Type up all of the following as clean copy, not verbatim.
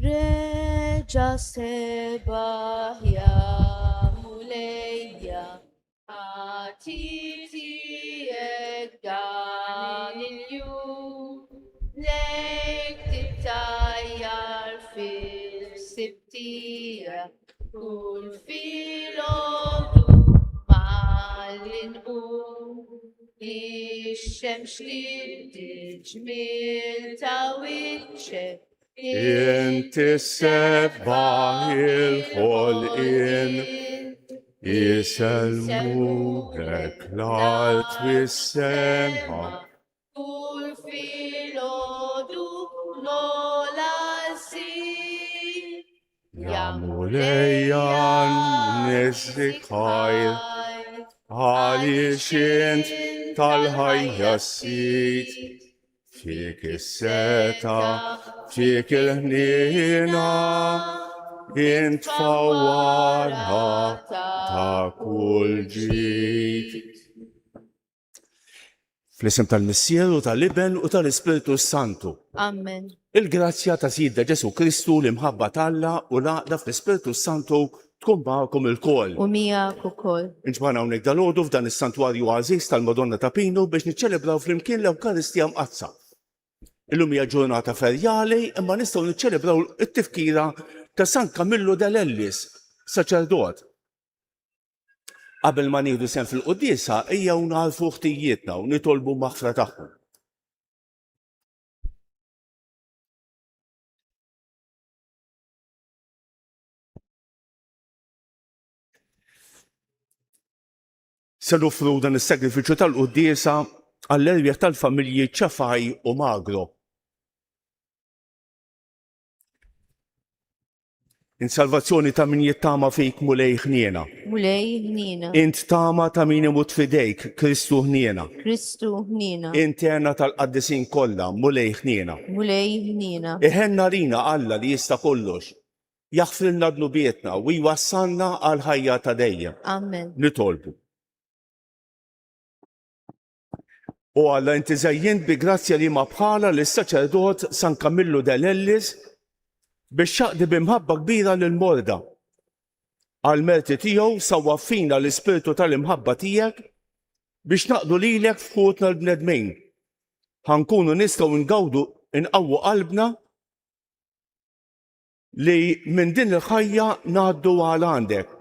Reġa sebahja mulejja għatiti dan il-jum lejk tittajjar fil-sibtija kull filgħodu mal-inqum ix-xemx tiġmil ta' wiċċek. Inti sebbaħ il-ħolqien, jiselmulek l-art wis-sema. Kull filgħodu l-olasir, Ja mulejjan nislik ħajr, għaliex int tal-ħajja s-sit. Fik is-seta, fik il-ħniena, int fawwarha ta' kull ġid. Fl-isem tal-Missieru, tal-Iben u tal-Ispiritu Santu. Amen. Il-grazzja ta' Sidda Ġesu Kristu l-imħabba talla u laqda fl-Ispiritu Santu tkun magħkom il-kol. U miegħek ukoll. Inġbana hawnhekk dalodu f'dan is-santwarju għażiż tal-Madonna ta' Pino biex niċċelebraw flimkien l-Ewkaristija mqazza. Illum hija ġurnata ferjali imma nistgħu niċċelebraw it-tifkira ta' San Camillo dell'Ellis, saċerdot. Qabel ma nieħdu sehem fil-quddiesa ejjew narfu ħtijietna u nitolbu maħfra tagħhom. Se nofru dan is-sagrifiċċju tal-quddiesa għall-erwieħ tal-familji Ċafaj u Magro. In-salvazzjoni ta' min jittama fik mulej ħniena. Mulej ħniena. Int tama ta' min imut fidejk, Kristu ħniena. Kristu ħniena. Interna tal-qaddisin kollha mulej ħniena. Mulej ħniena. Iħenna rina Alla li jista' kollox. Jaħfrilna dnubietna u jwassalna għal ħajja ta' dejjem. Amen. Nitolbu. U Alla inti żejjent bi grazzja li ma bħala lis-saċerdot San Camillo dell'Ellis biex xaqdi b'imħabba kbira lil-morda. Għal-merti tiegħu sawwa fina l-ispirtu tal-imħabba tiegħek biex naqdu lilek f'ħutna l-bnedmin. Ħankunu nistgħu ngawdu inqawwu qalbna li minn din il-ħajja ngħaddu għal għandek.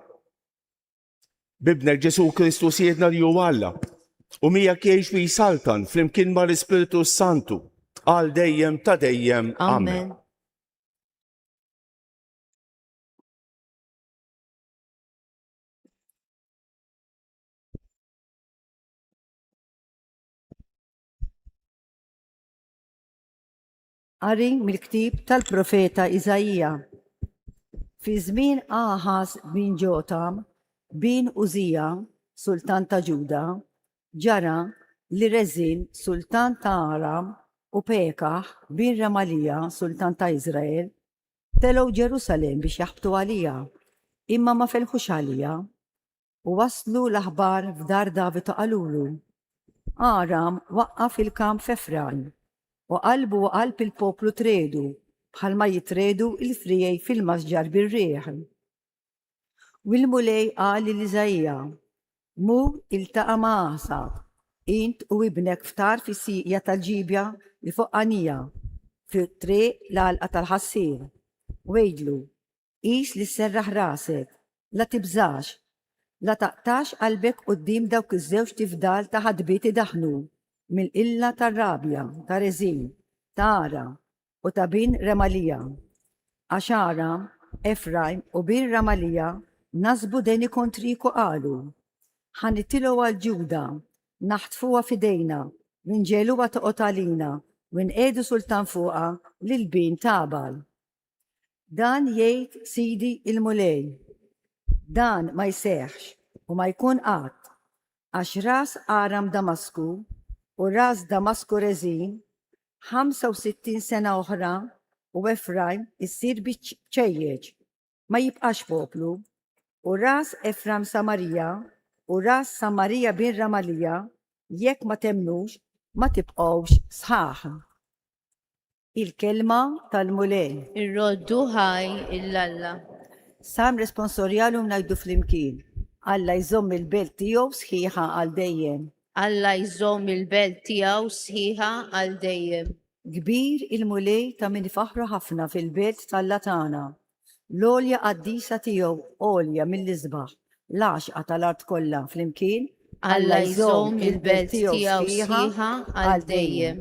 Bibnek Ġesu Kristu siedna li hu Alla. U miegħek jgħix fi Saltan flimkien mal-Ispiritu Santu għal dejjem ta' dejjem. Amen. Qari mill-ktieb tal-profeta Iżajija. Fi żmien Aħaz bin Ġotam, bin Użija, sultan ta' Ġuda, ġara li Reżin, sultan ta' Aram, u Pekah bin Remalija, sultan ta' Iżrael, telgħu Ġerusalemm biex jaħbtu għalija, imma ma felħux għalija, u waslu l-aħbar f'dar David ta' qalulu. Aram waqqaf il-kamp f'Efraim, u qalbu qalb il-poplu tredu, bħalma jitredu il-frijej fil-masġar bir-rieħ. U l-mulej qal l-Iżajija, mu iltaqa' ma' Asaf, int u ibnek ftar fis-sieqja tal-ġibja li fuq Qanija, fit-triq l-għalqa tal-ħassir. Wejdlu, qis li sserraħ rasek, la tibżax, la taqtax qalbek quddiem dawk iż-żewġ tifdal ta' ħadbiet idaħnu mill-illa tar-rabja ta' Reżin, ta' Ara u ta' bin Remalija. Għax Aram, Efraim u bin Remalija nasbu deni kontriku qalu, ħanittilgħu għal Ġuda, naħtfuha f'idejna, ninġeluha toqgħod għalina, u nqiegħdu sultan fuqha lil bin Tabal. Dan jgħid Sidi il-Mulej. Dan ma jseħħx u ma jkun qatt, għax ras Aram Damasku u ras Damasku Reżin 65 sena oħra u Efraim issir biċċejjeġ, ma jibqax poplu, u ras Efraim Samarija u ras Samarija bin Ramalija jekk ma temnux ma tibqgħux sħaħ. Il-kelma tal-mulej. Irroddu ħaj il-Alla. Sam responsorjalum najdu fl-imkien. Alla jżomm il-belt tiegħu sħiħa għal dejjem. Alla jżomm il-belt tiegħu sħiħa għal dejjem. Kbir il-mulej ta' min faħru ħafna fil-belt tal-Latana. L-olja qaddisa tiegħu olja mill-isbaħ. L-għaxqa tal-art kollha fl-imkien. Alla jżomm il-belt tiegħu sħiħa għal dejjem.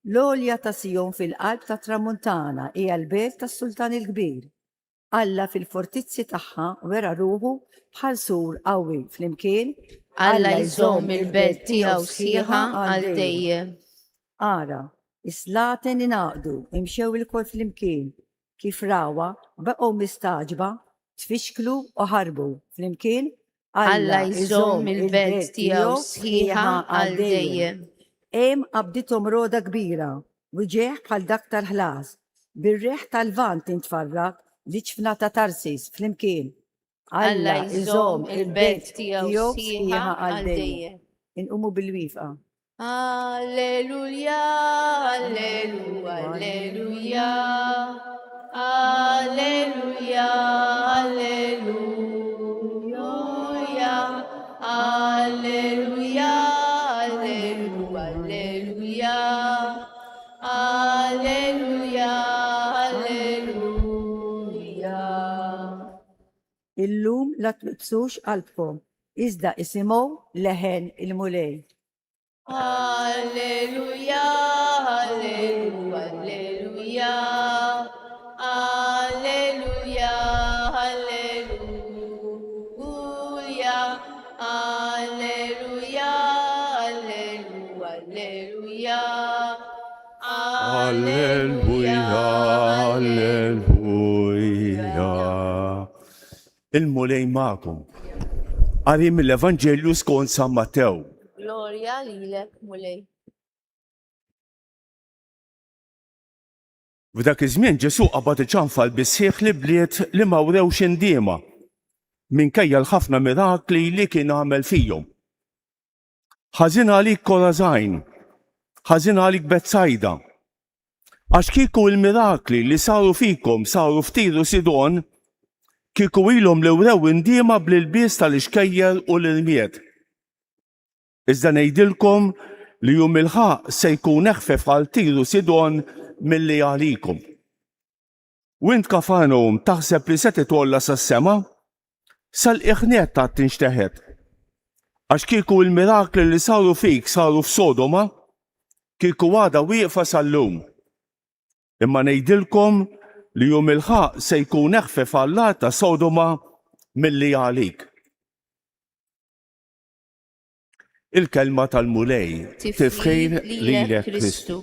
L-olja ta' Sijon fil-qalb ta' Tramuntana hija l-belt tas-Sultan il-Kbir. Alla fil-fortizzi tagħha wera ruħu bħal sur qawwi fl-imkien. Alla jżomm il-belt tiegħu sħiħa għal dejjem. Ara, islaten inaqdu imxew il-kol fl-imkien. Kif rawa baqgħu mistaġba, tfixklu u ħarbu fl-imkien. Alla jżomm il-belt tiegħu sħiħa għal dejjem. Qabditom roda kbira, wieġeħ bħal dak tal-ħlas, bir-reħ tal-vant intfarrak li ċfna ta' Tarsis fl-imkien. Alla jżomm il-belt tiegħu sħiħa għal dejjem. Inqumu bil-wifqa. Alleluja, alleluja, alleluja. Alleluja, alleluja. Alleluja, alleluja, alleluja. Alleluja, alleluja. Illum la tbsux qalbkom, iżda isimgħu leħen il-mulej. Alleluja, alleluja, alleluja. Alleluja, alleluja. Alleluja, alleluja, alleluja. Alleluja, alleluja. Il-mulej ma'kom. Għari mill-Evanġelju skont San Mattew. Gloria lilek, mulej. F'dak iż-żmien Ġesu qabad iċanfal bisħieħ li bliet li ma wrewx indiema minkejja l-ħafna mirakli li kien għamel fihom. Ħażin għalik Korazajn, ħażin għalik Betsajda, għax kieku l-mirakli li saru fikom saru f'Tiru Sidon, kieku ilhom li wrew indiema bl-ilbies tal-ixkejjer u l-irmiet. Iżda ngħidilkom li jum il-ħaq se jkun eħfef għal Tiru Sidon milli għalikom. U int Kafarnaum taħseb li se titwolla sas-sema? Sal-iħniet ta' tinxteħed. Għax kieku l-mirakli li saru fik saru f'Sodoma, kieku għada wieqfa sal-lum. Imma ngħidilkom li jum il-ħaq se jkun eħfef għall ta' Sodoma milli għalik. Il-kelma tal-mulej tifħir lilek Kristu.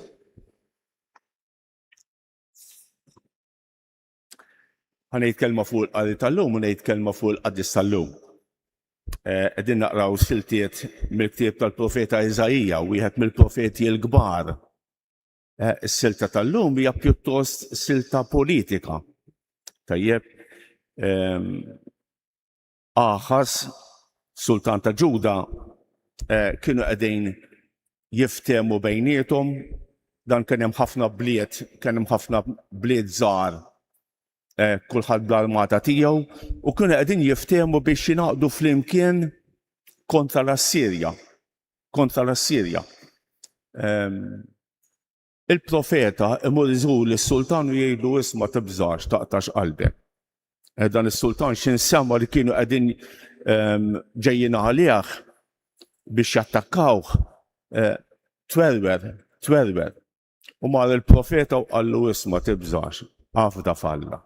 Għanejt kelma fuq il-qadi tal-lum u nejt kelma fuq il-qaddis tal-lum. Għedin naqraw siltiet mill-ktieb tal-profeta Iżajija u wieħed mill-profeti l-kbar. Is-silta tal-lum hija pjuttost silta politika. Tajjeb, Aħas, sultan ta' Ġuda, kienu qegħdin jiftehmu bejniethom, dan kien hemm ħafna bliet żgħar. Kulħadd bl-armata tiegħu u kienu qegħdin jiftehmu biex jingħaqdu flimkien kontra l-Assirja. Il-profeta imur iżur lis-sultan u jgħidu isma' tibżarx taqtax qalbek. Dan is-sultan x'insema li kienu qegħdin ġejjin għalih biex jattakkawh twerwer. U mar il-profeta u qallu isma' tibżarx, għafda falla.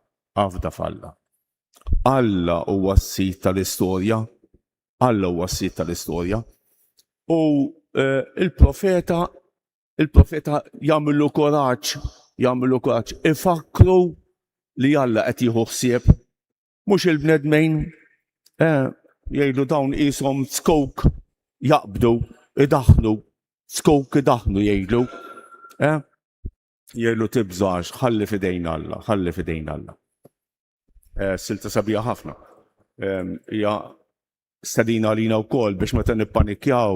Alla huwa s-sit tal-istorja. U il-profeta jagħmlu kuraġġ, ifakru li Alla qed jieħu ħsieb mhux il-bnedmejn jgħidu dawn qishom skok jaqbdu, idaħħlu jgħidu. Jgħidu tibżarx, ħalli fidejn Alla. Silta sabiħa ħafna. Hija stedina għalina wkoll biex meta nippanikjaw,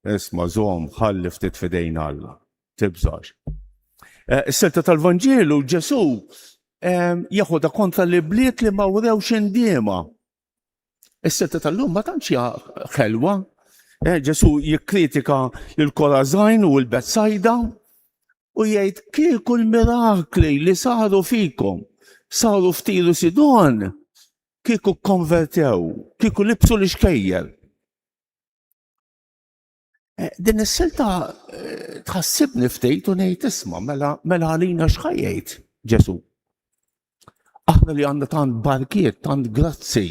isma' żomm ħalli ftit fidejn Alla. Tibżarx. Is-selta tal-Vanġelu Ġesu jaħodha kontra li bliet li ma wrewx indiema. Is-selta tal-lum ma tantx hija ħelwa. Ġesu jikkritika l-Korazajn u l-Betsajda u jgħid kieku l-mirakli li saru fikom, saru f'Tiru Sidon, kieku konvertew, kieku libsu l-iskejjer. Din is-selta tħassibni ftit u ngħid isma' mela għalina x'ħajjejt Ġesu. Aħna li għandna tant barkiet, tant grazzi.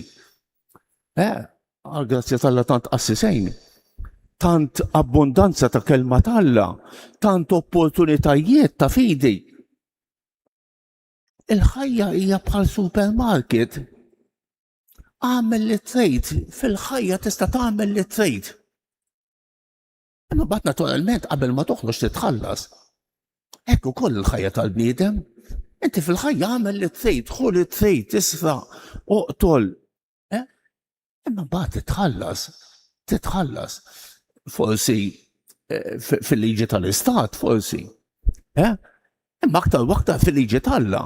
Għal-grazzja tal-Alla tant qassisejn, tant abbondanza ta' kelma tal-Alla, tant opportunitajiet ta' fidi. Il-ħajja hija bħal supermarket. Għamel li trid, fil-ħajja tista' tagħmel li trid. Imma bad naturalment qabel ma toħroġ titħallas. Hekk ukoll il-ħajja tal-bniedem. Inti fil-ħajja għamel li trid, ħu li trid, tisraq, oqtol. Imma bad titħallas. Forsi fil-liġi tal-istat, forsi. Imma aktar u aktar fil-liġi tal-Alla.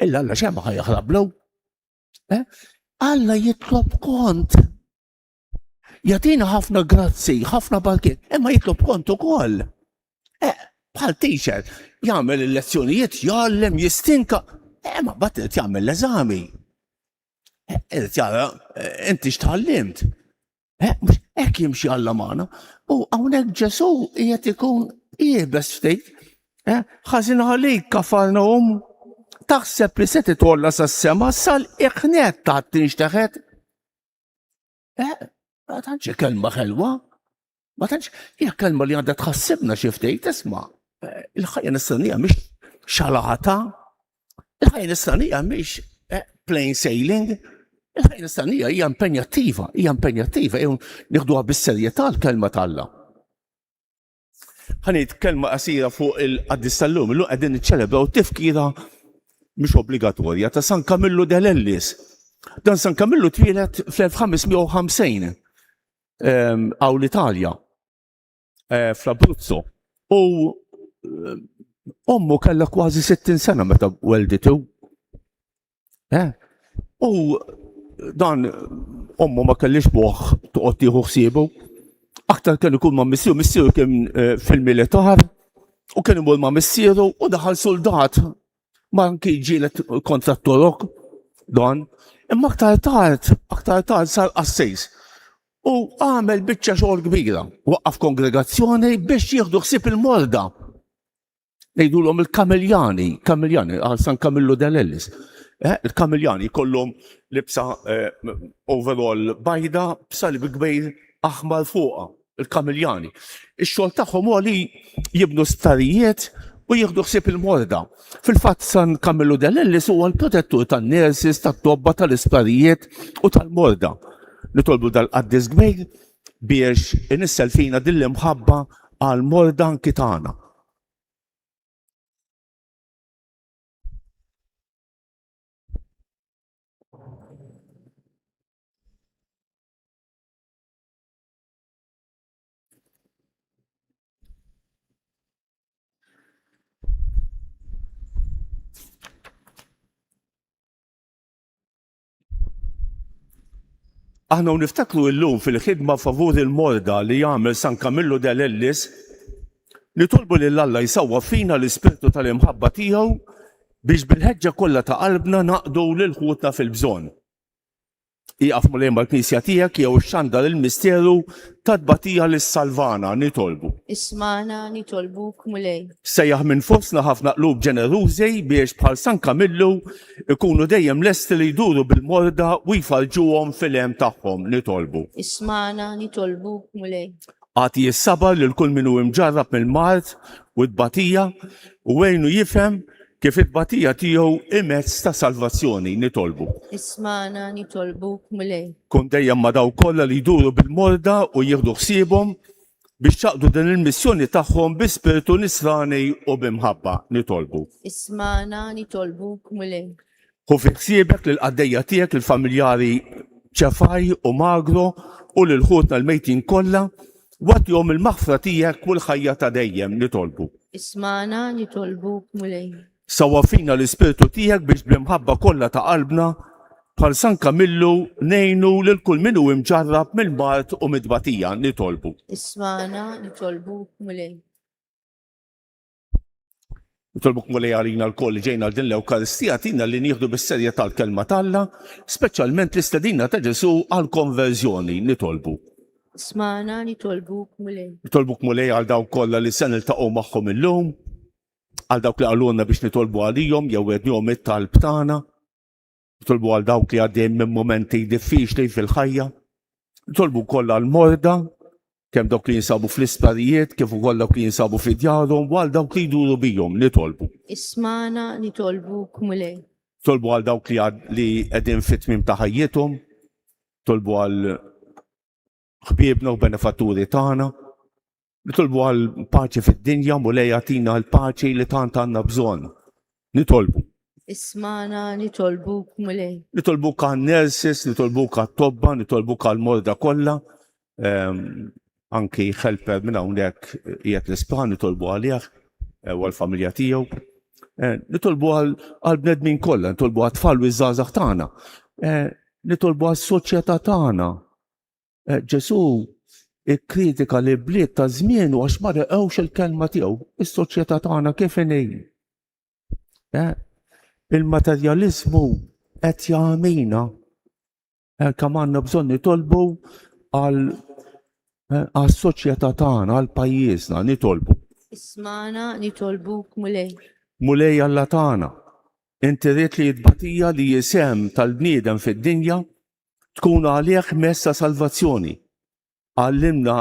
Alla xemma ħajjaħrablu. Alla jitlob kont. Jatina ħafna grazzi, ħafna barkiet, imma jitlob kont ukoll. Bħal teacher, jagħmel il-lezzjonijiet, jgħallem, jistinka, imma bat irid jagħmel l-eżami. Irid jara inti x'tħallimt. Hekk jimxi Alla magħna. U hawnhekk Ġesu qiegħed ikun qiebes ftit. Ħażin għalik Kafarnahum, taħseb li se titwolla sas-sema sal-iqnet ta' tinxteħed. Ma tantx kelma ħelwa, ma tantx hija kelma li għandha tħassibna xi ftit isma'. Il-ħajja nistennija mhix xalata, il-ħajja nistennija mhix plain sailing, il-ħajja nistennija hija impenjattiva, nieħduha bis-serjetà l-kelma tal-Alla. Ħanejt kelma qasira fuq il-qaddis tal-lum, illum qegħdin niċċelebraw tifkira mhux obbligatorja ta' San Camillo dell'Ellis. Dan San Camillo twieled fl-1550 għaw l-Italja, fl-Abruzzo. U ommu kellha kważi 60 sena meta welditu. U dan ommu ma kellix boħ toqgħod tieħu ħsiebu. Aktar kien ikun ma' missieru kien fil-militar u kien imur ma' missieru u daħal soldat ma' anki ġielet kontra t-torok dan. Imma aktar tard sar qassejs. U għamel biċċa xogħol kbira, waqqaf kongregazzjoni biex jieħdu ħsieb il-morda. Ngħidulhom il-Kamiljani għal San Camillo dell'Ellis. Il-Kamiljani kollhom libsa overall bajda b'salib kbir aħmar fuqha, il-Kamiljani. Ix-xogħol tagħhom huwa li jibnu starijiet u jieħdu ħsieb il-morda. Fil-fatt San Camillo dell'Ellis huwa l-protettur tan-nersis, tat-tobba, tal-isparijiet u tal-morda. Nitolbu dal-qaddis kbir biex inissel fina dill-imħabba għal-morda anki tagħna. Aħna niftakru llum fil-ħidma favur il-morda li jagħmel San Camillo dell'Ellis, nitolbu lil Alla jsawwa fina l-ispirtu tal-imħabba tiegħu biex bil-ħeġġa kollha ta' qalbna naqdu lil ħutna fil-bżonn. Iqaf mulejn mal-Knisja tiegħek jew ixxandar il-misteru tat-tbatija lis-Salvana nitolbu. Ismana nitolbuk mulej. Sejjaħ minn fostna ħafna qlub ġenerużi biex bħal San Camillo ikunu dejjem lesti li jduru bil-morda u jfarġuhom fil-hemm tagħhom nitolbu. Ismana nitolbuk mulej. Għati jissabar lil kull minnu imġarrab mill-mart u t-batija u għejnu jifhem kif it-batija tiegħu imezz ta' salvazzjoni nitolbu. Ismana nitolbuk mulej. Kun dejjem ma' daw kollha li jduru bil-morda u jieħdu ħsiebhom biex ċaqdu din il-missjoni tagħhom bi spiritu nisrani u bimħabba nitolbu. Ismana nitolbuk mulej. Hu fi ħsiebek lil qaddejja tiegħek il-familjari ċefaj u magro u lil ħutna l-mejtin kollha wattihom il-maħfra tiegħek u l-ħajja ta' dejjem nitolbu. Ismana nitolbuk mulej. Sawa fina l-ispirtu tiegħek biex bl-imħabba kollha ta' qalbna bħal San Kamillu nejnu lil kull min hu imġarrab mill-mart u mid-batija nitolbu. Ismana nitolbuk mulej. Nitolbuk mulej għalina l-koll li ġejna din l-Ewkaristija tina li nieħdu bis-serja tal-kelma talla, speċjalment l-istedina ta' Ġesu għal-konverżjoni nitolbu. Ismana nitolbuk mulej. Nitolbuk mulej għal dawk kollha li se niltaqgħu magħhom illum, għal dawk li għalunna biex nitolbu għalihom jew għednihom it-talb tagħna, nitolbu għal dawk li għaddejjem minn momenti diffiċli fil-ħajja, nitolbu kollha għall-morda, kemm dawk li jinsabu fl-isptarijiet, kif ukoll dawk li jinsabu fi djarhom, u għal dawk li jduru bihom nitolbu. Ismana nitolbuk mulej. Nitolbu għal dawk li qegħdin fit-tmiem ta' ħajjithom, nitolbu għal ħbiebna u benefatturi tagħna, nitolbu għal paċi fid-dinja mulej jagħtina l-paċi li tant għandna bżonn. Nitolbu. Ismana nitolbuk mulej. Nitolbuk għal nurses, nitolbuk għal tobba, nitolbuk għal morda kollha, anki helper minn hawnhekk qiegħed l-ispan nitolbu għalih u għall-familja tiegħu. Nitolbu għal bnedmin kollha, nitolbu għat tfal u żgħażagħ tagħna, nitolbu għas-soċjetà tagħna. Ġesu ikkritika li bliet ta' żmien u għax ma reqgħux il-kelma tiegħu, is-soċjetà tagħna kif inhi. Il-materjaliżmu qed jagħmilna kemm għandna bżonn nitolbu għas-soċjetà tagħna, għal pajjiżna nitolbu. Ismana nitolbuk mulej. Mulej Alla tagħna, inti ried li jitbatija li jisem tal-bniedem fid-dinja tkun għalih mezz ta' salvazzjoni. Għallimna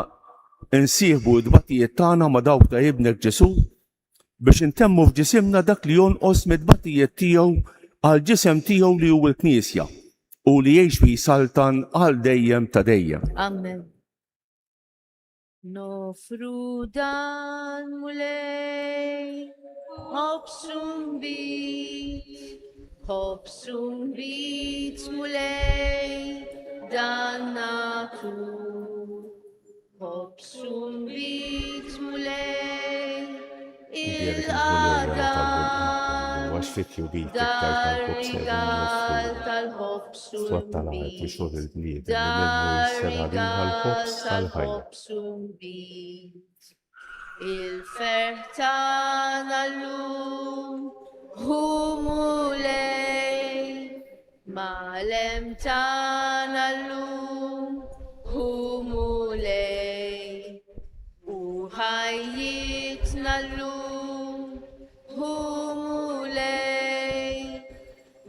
insieħbu d-dbatijiet tagħna ma' dawk ta' ibnek Ġesu biex intemmu f'ġisimna dak li jonqos mid-dbatijiet tiegħu għal ġisem tiegħu li hu l-Knisja u li jgħix fi saltan għal dejjem ta' dejjem. Amen. Nofru dan mulej, hopsum bit mulej, dan natu. Hopsum bit mulej, il-għadan, dar-rigal tal-hopsum bit, dar-rigal tal-hopsum bit, il-ferħtan għallum hu mulej, malem tan għallum hu mulej, u ħajjitna l-lum hu mulej,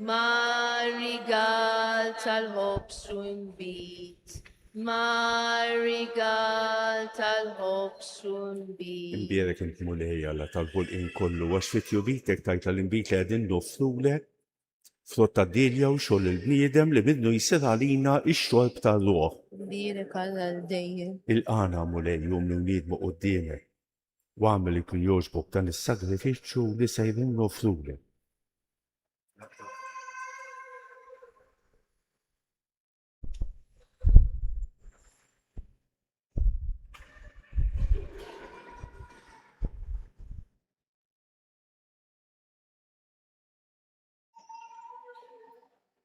mar-rigal tal-hopsum bit, mar-rigal tal-hopsum bit. Imbierek inti mulej Alla tal-bulqin kollu għax fit-jubitek tajt l-imbit li għedin nofrulek frott ta' dilja u xogħol il-bniedem li minnu jsir għalina x-xorb tar-ruħ. Imbierek Alla l-dejjem. Il-qana mulej jum li nidmu qudiemek u għamel li kun jogħġbok dan is-sagrifiċċju li sejrin nofrulek.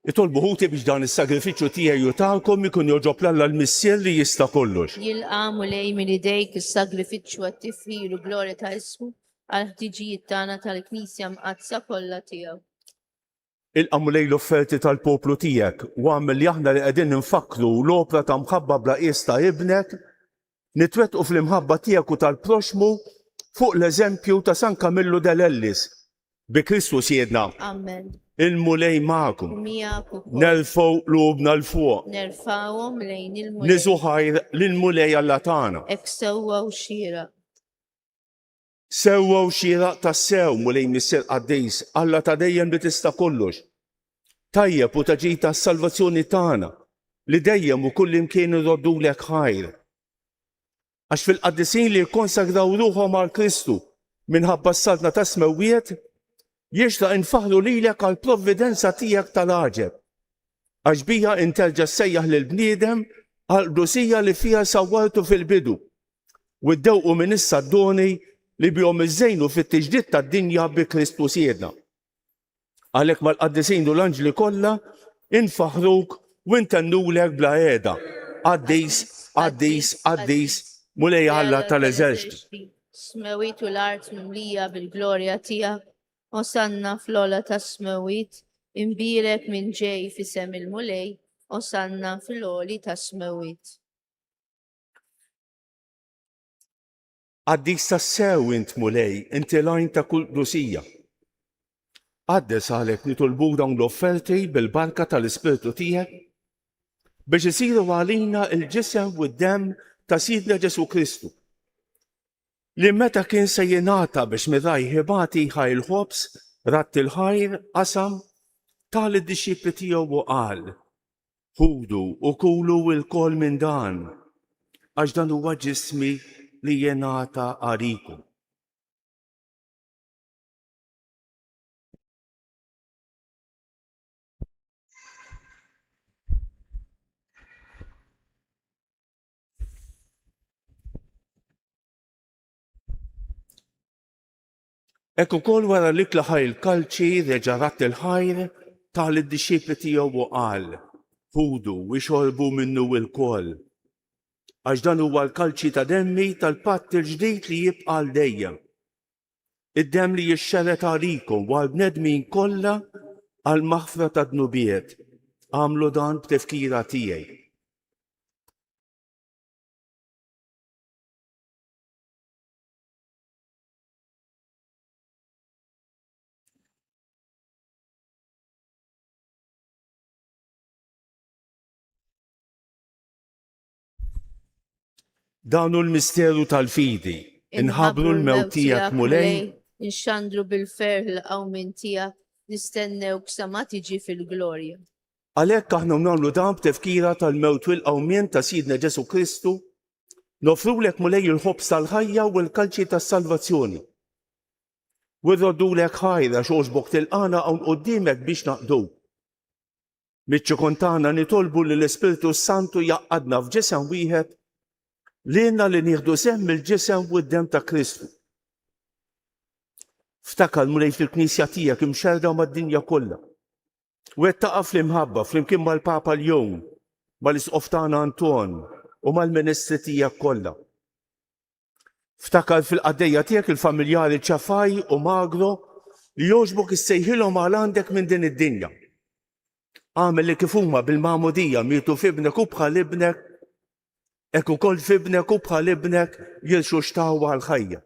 Itolbu ħuti biex dan is-sagrifiċċju tiegħi jutalkom ikun joġob l-missier li jista' kollox. Jilqa' mulej minn idejk is-sagrifiċċju għat-tifli u glorja ta' ismu għal ħtiġijiet tagħna tal-Knisja mqazza kollha tiegħu. Ilqa' mulej l-offerti tal-poplu tiegħek u għamel li aħna li qegħdin ninfakru l-opra ta' mħabba bla qies ta' ibnek nitwettqu fl-imħabba tiegħek u tal-proxmu fuq l-eżempju ta' San Kamillu dell-Ellis bi Kristus jedna. Amen. Il-mulej ma'kum. Miegħek ukoll. Nerfgħu qlubna l-fuq. Nerfawhom lejn il-mulej. Niżu ħajr lill-mulej Alla tagħna. Hekk sewwa u xieraq. Sewwa u xieraq tas-sew mulej missier qaddejs Alla ta' dejjem li tista' kollox. Tajjeb u taġi tas-salvazzjoni tagħna li dejjem u kull imkien irroddulek ħajr. Għax fil-qaddisin li jikkonsagraw ruħhom għal Kristu minħabba s-saltna ta' smewwiet jixtaq infaħru lilek għal provvidenza tiegħek tal-għaġeb. Għax bija interġa' sejjaħ lill-bniedem għal qdusija li fiha sawwartu fil-bidu. U ddewqu minn issa d-doni li bihom iżżejnu fit-tiġdid tad-dinja bi Kristu siedna. Għalhekk mal-qaddisin u l-anġli kollha infaħruk u intennulek bla qiegħda. Qaddis, qaddis, qaddis, mulej Alla tal-eżerċiti. Smewit u l-art mimlija bil-glorja tiegħek, osanna fl-ola ta' smewit, imbirek minn ġej fisem il-mulej, osanna fil-oli ta' smewit. Qaddis tassew int mulej, inti lajn ta' kull dusija. Qaddes għalhekk nitolbuk dawn l-offerti bil-barka tal-Ispirtu tiegħek biex isiru għalina il-ġisem u d-dem ta' Sidna Ġesu Kristu. Li meta kien se jingħata biex miraj ħibati ħajl ħobs, ratt il-ħajr, qasam, tal id-disċipli tiegħu u qal: ħudu u kulu l-kol minn dan, għax dan huwa ġismi li jingħata għalikom. Ekk ukoll wara li klaħaj il-kalċi reġa' ratt il-ħajr tal id-disċipli tiegħu u qal: ħudu u xorbu minnu l-kol. Għax dan huwa l-kalċi ta' demmi tal-patt il-ġdid li jibqa' l dejjem. Id-demm li jixxeret għalikom u għall-bnedmin kollha għal maħfra ta' dnubiet. Għamlu dan b'tifkira tiegħi. Danu l-misteru tal-fidi, inħabru l-mewt tiegħek mulej, inxandru bil-ferħ l-qawmin tiegħek, nistennew sa ma tiġi fil-glorja. Għalhekk aħna nagħmlu dan b'tifkira tal-mewt u l-qawmien ta' Sidna Ġesu Kristu, nofrulek mulej il-ħobs tal-ħajja u l-kalċi tas-salvazzjoni. U rroddulek ħajra xogħġbok tilqana hawn quddiemek biex naqdu. Miċ-ċikontana nitolbu li l-Ispirtu Santu jaqqadna f'ġisem wieħed lilna li nieħdu semm il-ġisem u d-dem ta' Kristu. Ftakar mulej fil-Knisja tiegħek imxerda mad-dinja kollha. U qed taqa' fl-imħabba flimkien mal-Papa l-jum, mal-Isqof tagħna Anton u mal-Ministri tiegħek kollha. Ftakar fil-qaddejja tiegħek il-familjari Ċafaj u Magro li jogħġbok issejħilhom għal għandek minn din id-dinja. Għamel li kif huma bil-magħmudija mietu f'ibnek u bħal ibnek, hekk ukoll f'ibnek u bħal ibnek jilxu xtawa għal-ħajja.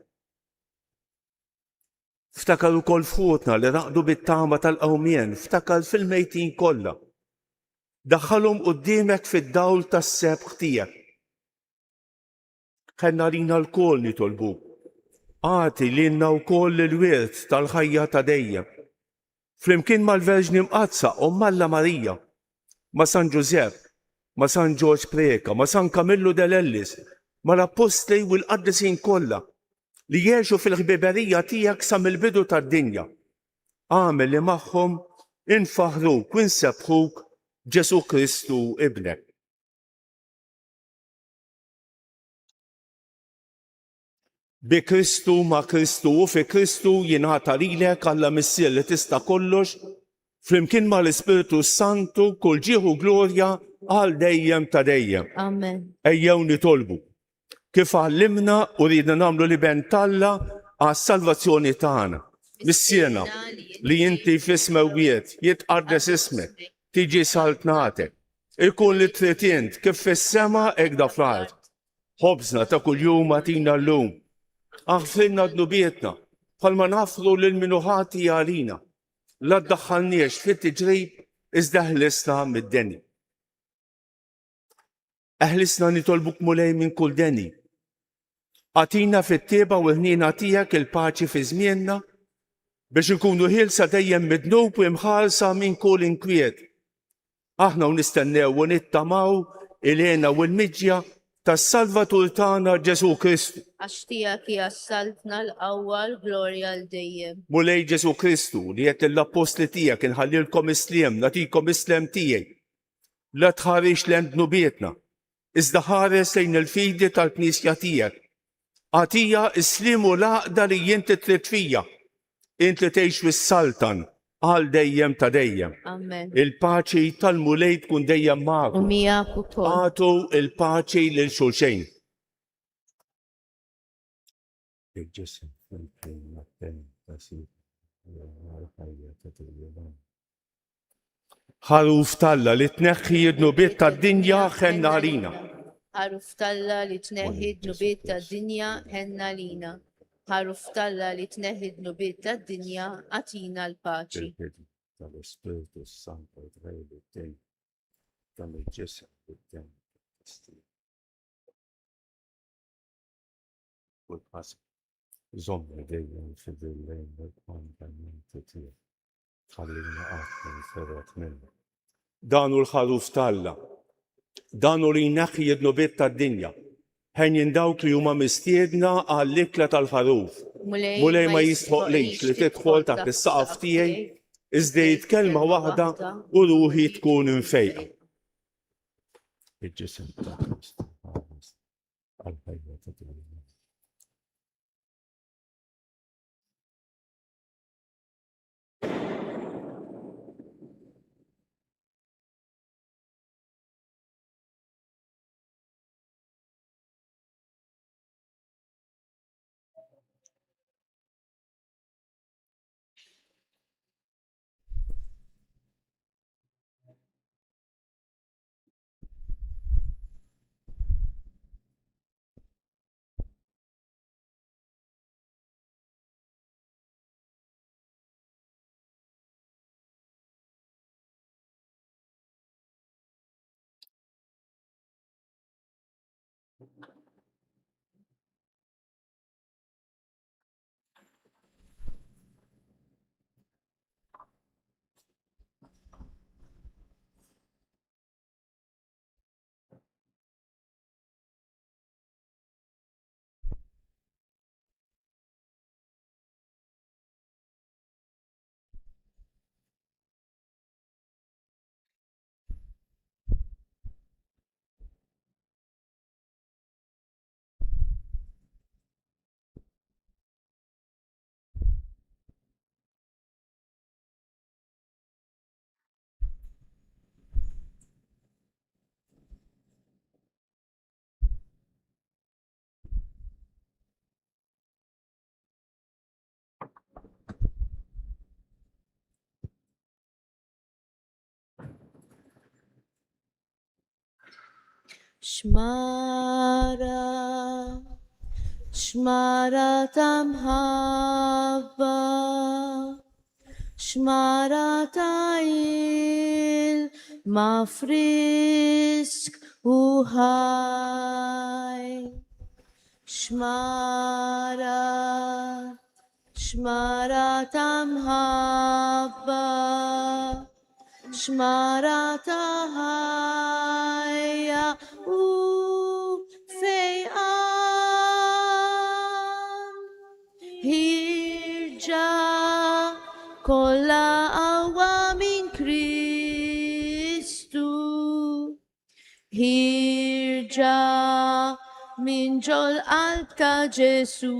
Ftakar ukoll f'ħutna li raqdu bit-tama tal-qawmien, ftakar fil-mejtin kollha. Daħħalhom quddiemek fid-dawl tas-sebħ tiegħek. Ħenna lina l-kol nitolbuk. Għati lilna wkoll il-wirt tal-ħajja ta' dejjem. Flimkien mal-Verġni Mqazza Alla Marija, ma' San Ġusepp, ma' San Ġorġ Preka, ma' San Kamillu dell-Ellis, ma' l-Apostli u l-qaddisin kollha li jgħixu fil-ħbiberija tiegħek sa mill-bidu tad-dinja. Għamel li magħhom infaħruk u nsebħuk Ġesu Kristu ibnek. Bi Kristu ma' Kristu u fi Kristu jingħata lilek Alla Missier li tista' kollox, flimkien mal-Ispirtu Santu kull ġieħu glorja għal dejjem ta' dejjem. Amen. Ejjew nitolbu. Kif għallimna u ridna nagħmlu li bentalla għas-salvazzjoni tagħna. Missierna li inti f'ismewiet jitqaddes ismek, tiġi saltnatek. Ikun li trid int kif fis-sema hekk da fl-art. Ħobżna ta' kuljum għatina llum. Aħfrinna dnubietna, bħalma nafru lil minuħati għalina. La ddaħħalniex fit-tiġrib iżda ħlisna mid-deni. Eħlisna nitolbuk mulej minn kull deni. Għatina fit-tieba u ħnina tiegħek il-paċi fi żmienna biex nkunu ħilsa dejjem midnub u imħalsa minn kull inkwiet. Aħna u nistennew u nittamaw il-għena u l-miġja tas-Salvatur tagħna Ġesu Kristu. Għax tiegħek hija saltna l-qawwa l-glorja l dejjem. Mulej Ġesu Kristu li qed l-apostli tiegħek inħallilkom isliem, nagħtikom islem tiegħi. La tħarix lejn dnubietna, iżda ħares lejn il-fidi tal-Knisja tiegħek. Għatija islim u laqda li jinti trid fija. Inti tgħix fis-Sultan għal dejjem ta' dejjem. Amen. Il-paċi tal-mulej tkun dejjem U magħkom. miegħek ukoll. Għatu il-paċi lil xulxejn. Ħaruf talla li tneħħi id-nubiet tad-dinja ħenna għalina. Ħaruf talla li tneħħi d-nubiet tad-dinja ħenna lina. Ħaruf talla li tneħħi d-nubiet tad-dinja għatina l-paċi. Tal-Spiritu Santo tgħid tal-ġisem bid-dem. Żommi dejjem fid-lejn il-kondamenti tiegħek. Ħallina qatt minferet minnu. Dan hu l-ħaruf talla. Dan hu li jneħħi d-nubiet tad-dinja. Ħejjin dawk li huma mistiedna għall-ikla tal-ħaruf. Mulej ma jistħoqlix li tidħol taħt is-saqaf tiegħi iżda jitkellma waħda u ruħi tkun infejqa. Il-ġisem ta' Kristu għal-ħajja ta' dinja. Xmara, xmara ta' mħabba, xmara ta' ma' frisk u ħaj. Xmara, xmara ta' mħabba, xmara ta' ħajja u fejqan. Hirġa kolla għawa min Kristu, hirġa min ġol ta' Ġesu.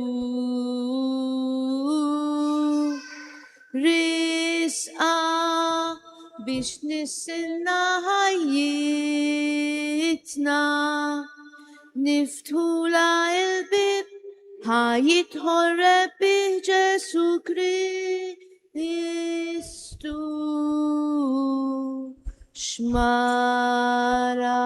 Risqa biex nissinna ħajjitna, niftula il-bib ħajjidħol Rebbi Ġesu Kristu. Xmara.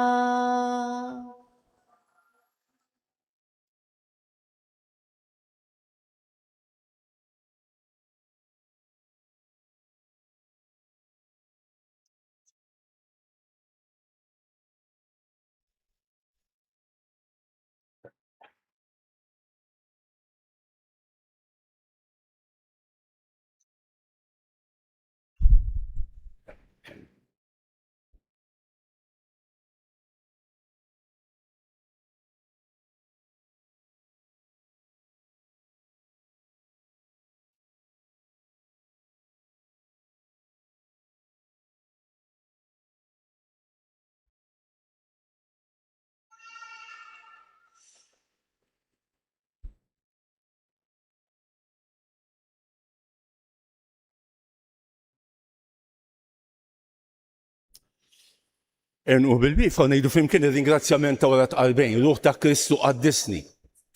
U bil-bifa ngħidu flimkien ir-ringrazzjament ta' wara tqalbejn, ruħ ta' Kristu qaddisni,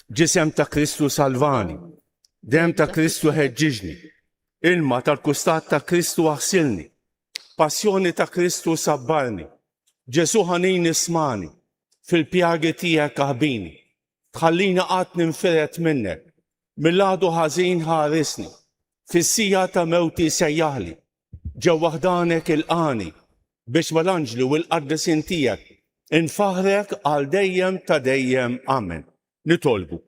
ġisem ta' Kristu salvani, dem ta' Kristu ħeġġiġni, ilma tal-kustat ta' Kristu aħsilni, passjoni ta' Kristu sabbarni, Ġesu ħanin ismani, fil-pjagi tiegħek aħbini, tħallina qatt ninferet minnek, mill-għadu ħażin ħarisni, fis-sija ta' mewti sejjaħli, ġewwa ħdanek il-qani, biex mal-anġli u l-qaddisin tiegħek infaħrek għal dejjem ta' dejjem. Amen. Nitolbu.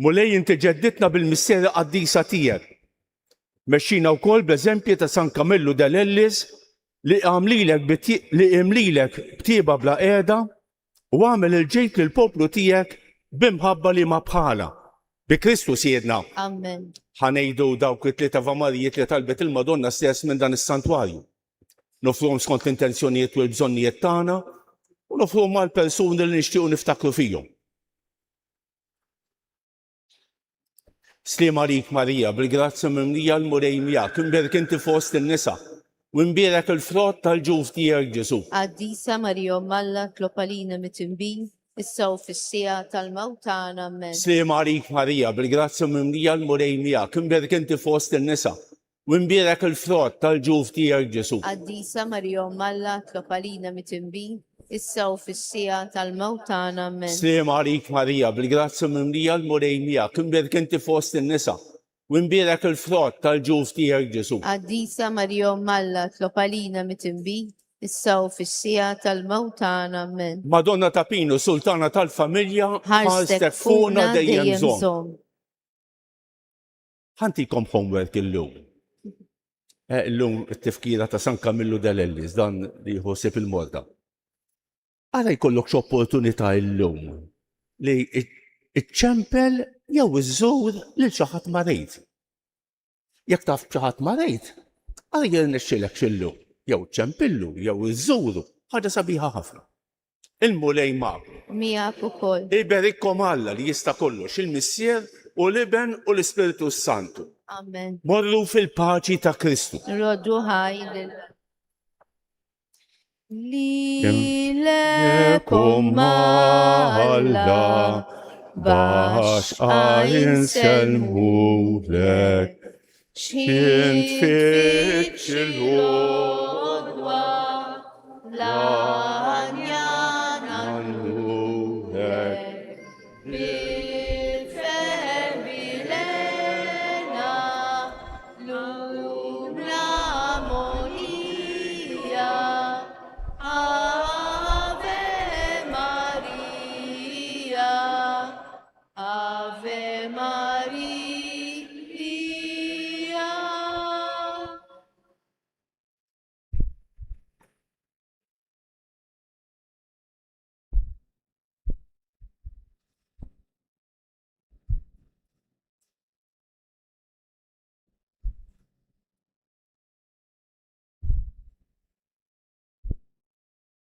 Mulej inti ġedditna bil-misseri qaddisa tiegħek. Mexxina wkoll b'eżempji ta' San Kamillu dal-Ellis li imlilek btieba bla qiegħda u għamel il-ġejt lill poplu tiegħek b'imħabba li ma bħala. Bi Kristu siedna. Amen. Ħanejdu dawk it-tlieta vamarijiet li talbet il-Madonna stess minn dan is-santwarju. Nofruhom skont l-intenzjonijiet u l-bżonnijiet tagħna u nofruhom mal-persuni li nixtiequ niftakru fihom. Sliem għalik Marija, bil-grazza mimlija l-murej miegħek, imbierek inti fost in-nisa u imbierek il-frott tal-ġuf tiegħek Ġesu. Għaddisa Marija Malla tlopalina mit-imbin, issa u fis-sija tal-mewt tagħna. Amen. Sliem għalik Marija, bil-grazza mimlija l-murej miegħek, imbierek inti fost in-nisa u imbierek il-frott tal-ġuf tiegħek Ġesu. Għaddisa Marija Malla tlopalina mit-imbin, issa u fis-sija tal-mewt tagħna. Amen. Sliem għalik Marija, bil-grazza mimlija l-murej miegħek, imbierek inti fost in-nisa u imbierek il-frott tal-ġuf tiegħek Ġesu. Għaddisa Marija Malla tlopalina mit-imbin, issa u fis-sija tal-mewt tagħna. Amen. Madonna ta' Pinu, sultana tal-familja, ħarstek funa dejjem żomm. żomm. Ħantikom homework illum. Illum it-tifkira ta' San Kamillu dal-Ellis, dan li jħossib il-morda. Għara jkollok x'opportunità illum li iċċempel jew iżżur lil xi ħadd marit. Jekk taf xi ħadd marit, għara jirnexxilek xillum, jew ċempillu, jew iżżuru, ħaġa sabiħa ħafna. Il-mulej magħkom. Miegħek ukoll. Iberikkom Alla li jista' kollox il-Missier u l-Iben u l-Ispiritu Santu. Amen. Morru fil-paċi ta' Kristu. Roddu ħaj Lilekom Alla bax għajn selmulek xint fitx il-ħor